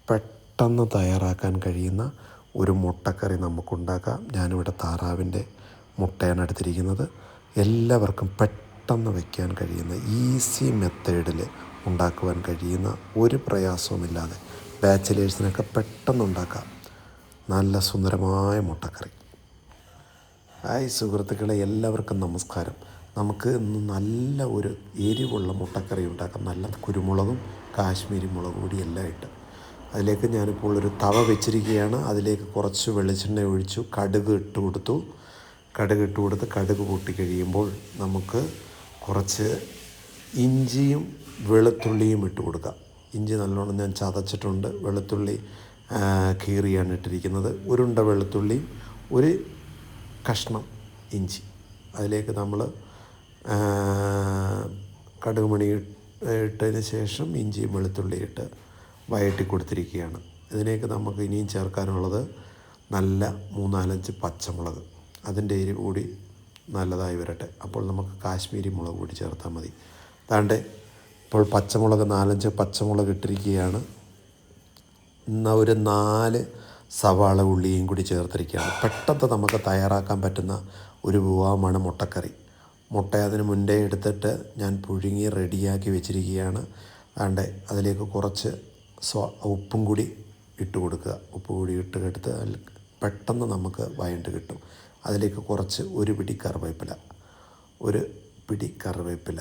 പെട്ടെന്ന് തയ്യാറാക്കാൻ കഴിയുന്ന ഒരു മുട്ടക്കറി നമുക്കുണ്ടാക്കാം. ഞാനിവിടെ താറാവിൻ്റെ മുട്ടയാണ് എടുത്തിരിക്കുന്നത്. എല്ലാവർക്കും പെട്ടെന്ന് വയ്ക്കാൻ കഴിയുന്ന ഈസി മെത്തേഡിൽ ഉണ്ടാക്കുവാൻ കഴിയുന്ന ഒരു പ്രയാസവുമില്ലാതെ ബാച്ചിലേഴ്സിനൊക്കെ പെട്ടെന്ന് ഉണ്ടാക്കാം നല്ല സുന്ദരമായ മുട്ടക്കറി. ഹായ് സുഹൃത്തുക്കളെ, എല്ലാവർക്കും നമസ്കാരം. നമുക്ക് ഇന്ന് നല്ല ഒരു എരിവുള്ള മുട്ടക്കറി ഉണ്ടാക്കാം. നല്ല കുരുമുളകും കാശ്മീരി മുളക് പൊടി എല്ലാം ഇട്ട്. അതിലേക്ക് ഞാനിപ്പോൾ ഒരു തവ വെച്ചിരിക്കുകയാണ്. അതിലേക്ക് കുറച്ച് വെളിച്ചെണ്ണ ഒഴിച്ചു, കടുക് ഇട്ട് കൊടുത്തു. കടുക് പൊട്ടിക്കഴിയുമ്പോൾ നമുക്ക് കുറച്ച് ഇഞ്ചിയും വെളുത്തുള്ളിയും ഇട്ട് കൊടുക്കാം. ഇഞ്ചി നല്ലോണം ഞാൻ ചതച്ചിട്ടുണ്ട്. വെളുത്തുള്ളി കീറിയാണ് ഇട്ടിരിക്കുന്നത്. ഒരുണ്ട വെളുത്തുള്ളിയും ഒരു കഷ്ണം ഇഞ്ചി. അതിലേക്ക് നമ്മൾ കടുക് മണി ഇട്ടതിന് ശേഷം ഇഞ്ചിയും വെളുത്തുള്ളി ഇട്ട് വഴറ്റി കൊടുത്തിരിക്കുകയാണ്. ഇതിലേക്ക് നമുക്ക് ഇനിയും ചേർക്കാനുള്ളത് നല്ല 3-4 പച്ചമുളക്. അതിൻ്റെ എരിവ് കൂടി നല്ലതായി വരട്ടെ. അപ്പോൾ നമുക്ക് കാശ്മീരി മുളക് പൊടി ചേർത്താൽ മതി. അതാണ്ട് ഇപ്പോൾ 4-5 പച്ചമുളക് ഇട്ടിരിക്കുകയാണ്. ഒരു 4 സവാള ഉള്ളിയും കൂടി ചേർത്തിരിക്കുകയാണ്. പെട്ടെന്ന് നമുക്ക് തയ്യാറാക്കാൻ പറ്റുന്ന ഒരു വിഭവമാണ് മുട്ടക്കറി. മുട്ട അതിന് മുൻപേ എടുത്തിട്ട് ഞാൻ പുഴുങ്ങി റെഡിയാക്കി വെച്ചിരിക്കുകയാണ്. അതുകൊണ്ട് അതിലേക്ക് കുറച്ച് ഉപ്പും കൂടി ഇട്ട് കൊടുക്കുക. ഉപ്പ് കൂടി ഇട്ട് പെട്ടെന്ന് നമുക്ക് വഴണ്ട് കിട്ടും. അതിലേക്ക് കുറച്ച് ഒരു പിടി കറിവേപ്പില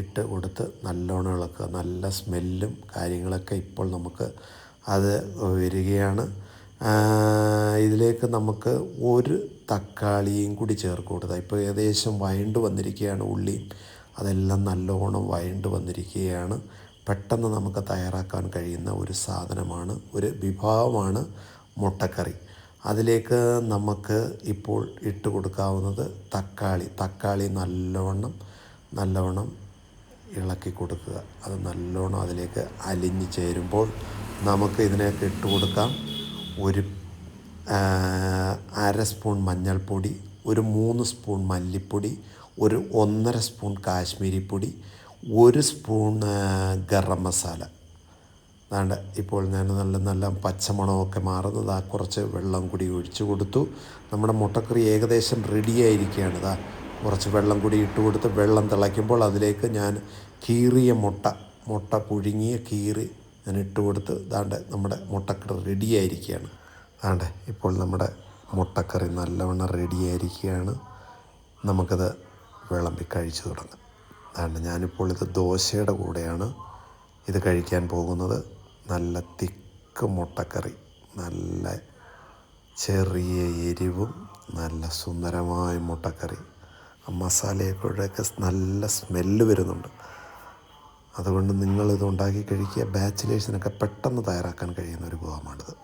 ഇട്ട് കൊടുത്ത് നല്ലോണം ഇളക്കുക. നല്ല സ്മെല്ലും കാര്യങ്ങളൊക്കെ ഇപ്പോൾ നമുക്ക് അത് വരികയാണ്. ഇതിലേക്ക് നമുക്ക് ഒരു തക്കാളിയും കൂടി ചേർത്ത് കൊടുത്താൽ ഇപ്പോൾ ഏകദേശം വഴണ്ട് വന്നിരിക്കുകയാണ്. ഉള്ളിയും അതെല്ലാം നല്ലോണം വഴണ്ട് വന്നിരിക്കുകയാണ്. പെട്ടെന്ന് നമുക്ക് തയ്യാറാക്കാൻ കഴിയുന്ന ഒരു സാധനമാണ്, ഒരു വിഭവമാണ് മുട്ടക്കറി. അതിലേക്ക് നമുക്ക് ഇപ്പോൾ ഇട്ട് കൊടുക്കാവുന്നത് തക്കാളി നല്ലോണം ഇളക്കി കൊടുക്കുക. അത് നല്ലോണം അതിലേക്ക് അലിഞ്ഞ് ചേരുമ്പോൾ നമുക്ക് ഇതിനൊക്കെ ഇട്ട് കൊടുക്കാം. ഒരു 1/2 സ്പൂൺ മഞ്ഞൾപ്പൊടി, ഒരു 3 സ്പൂൺ മല്ലിപ്പൊടി, ഒരു 1.5 സ്പൂൺ കാശ്മീരി പൊടി, 1 സ്പൂൺ ഗരം മസാല. അതാണ്ട് ഇപ്പോൾ ഞാൻ നല്ല പച്ചമണമൊക്കെ മാറുന്നത്. കുറച്ച് വെള്ളം കൂടി ഒഴിച്ചു കൊടുത്തു. നമ്മുടെ മുട്ടക്കറി ഏകദേശം റെഡിയായിരിക്കുകയാണ്. കുറച്ച് വെള്ളം കൂടി ഇട്ട് കൊടുത്ത് വെള്ളം തിളയ്ക്കുമ്പോൾ അതിലേക്ക് ഞാൻ കീറിയ മുട്ട പുഴുങ്ങിയ ഞാൻ ഇട്ട് കൊടുത്ത് നമ്മുടെ മുട്ടക്കറി റെഡിയായിരിക്കുകയാണ്. ഇപ്പോൾ നമ്മുടെ മുട്ടക്കറി നല്ലവണ്ണം റെഡിയായിരിക്കുകയാണ്. നമുക്കത് വിളമ്പി കഴിച്ചു തുടങ്ങാം. ഞാനിപ്പോൾ ഇത് ദോശയുടെ കൂടെയാണ് ഇത് കഴിക്കാൻ പോകുന്നത്. നല്ല തിക്ക് മുട്ടക്കറി, നല്ല ചെറിയ എരിവും നല്ല സുന്ദരമായ മുട്ടക്കറി. മസാലയൊക്കെ നല്ല സ്മെല്ല് വരുന്നുണ്ട്. അതുകൊണ്ട് നിങ്ങളിത് ഉണ്ടാക്കി കഴിക്കുക. ബാച്ചിലേഴ്സിനൊക്കെ പെട്ടെന്ന് തയ്യാറാക്കാൻ കഴിയുന്ന ഒരു വിഭവമാണിത്.